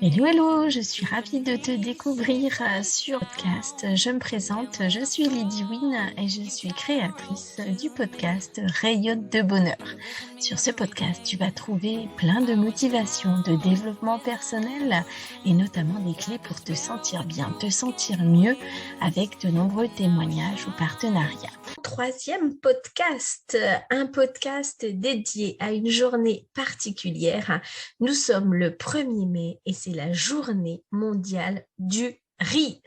Hello, hello, je suis ravie de te découvrir sur podcast. Je me présente, je suis Lydie Wynne et je suis créatrice du podcast Rayonne de bonheur. Sur ce podcast, tu vas trouver plein de motivation, de développement personnel et notamment des clés pour te sentir bien, te sentir mieux avec de nombreux témoignages ou partenariats. Troisième podcast, un podcast dédié à une journée particulière. Nous sommes le 1er mai et c'est la journée mondiale du rire.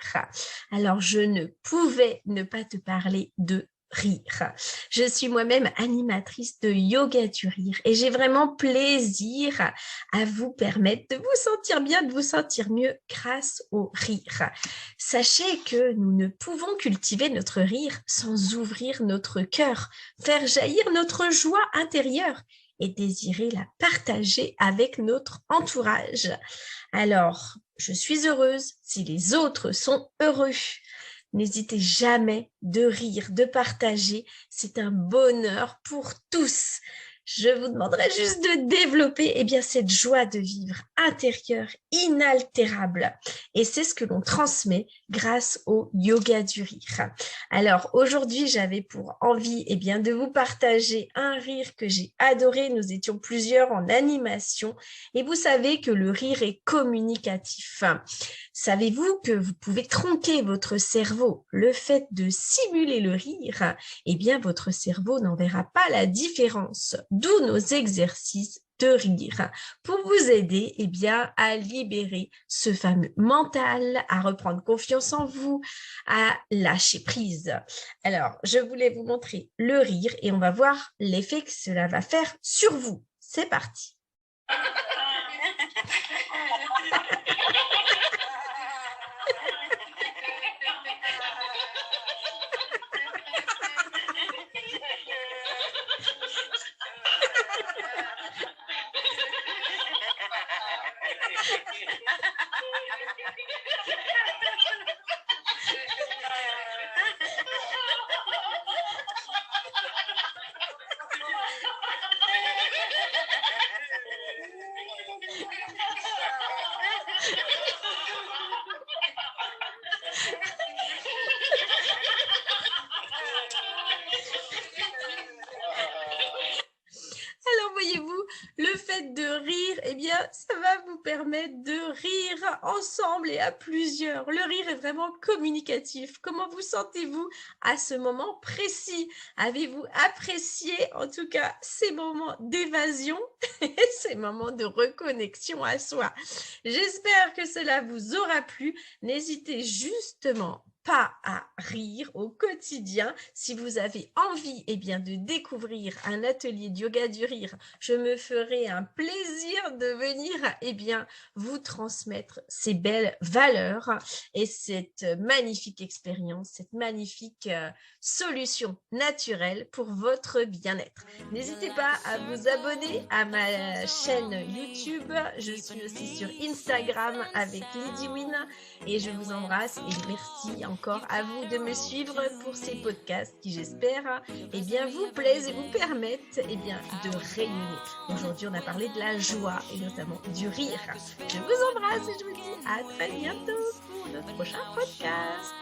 Alors, je ne pouvais ne pas te parler de rire. Je suis moi-même animatrice de yoga du rire et j'ai vraiment plaisir à vous permettre de vous sentir bien, de vous sentir mieux grâce au rire. Sachez que nous ne pouvons cultiver notre rire sans ouvrir notre cœur, faire jaillir notre joie intérieure et désirer la partager avec notre entourage. Alors, je suis heureuse si les autres sont heureux. N'hésitez jamais de rire, de partager. C'est un bonheur pour tous. Je vous demanderai juste de développer cette joie de vivre intérieure, inaltérable. Et c'est ce que l'on transmet grâce au yoga du rire. Alors aujourd'hui, j'avais pour envie de vous partager un rire que j'ai adoré. Nous étions plusieurs en animation. Et vous savez que le rire est communicatif. Savez-vous que vous pouvez tronquer votre cerveau? Le fait de simuler le rire, votre cerveau n'en verra pas la différence. D'où nos exercices de rire pour vous aider à libérer ce fameux mental, à reprendre confiance en vous, à lâcher prise. Alors, je voulais vous montrer le rire et on va voir l'effet que cela va faire sur vous. C'est parti. Alors, voyez-vous, le fait de rire, ça va vous permettre de rire ensemble et à plusieurs. Le rire est vraiment communicatif. Comment vous sentez-vous à ce moment précis? Avez-vous apprécié, en tout cas, ces moments d'évasion et ces moments de reconnexion à soi? J'espère que cela vous aura plu. N'hésitez justement pas à rire au quotidien. Si vous avez envie de découvrir un atelier de yoga du rire, je me ferai un plaisir de venir vous transmettre ces belles valeurs et cette magnifique expérience, cette magnifique solution naturelle pour votre bien-être. N'hésitez pas à vous abonner à ma chaîne YouTube. Je suis aussi sur Instagram avec Lydie Wynne et je vous embrasse et merci encore à vous de me suivre pour ces podcasts qui, j'espère, vous plaisent et vous permettent de rayonner. Aujourd'hui, on a parlé de la joie et notamment du rire. Je vous embrasse et je vous dis à très bientôt pour notre prochain podcast.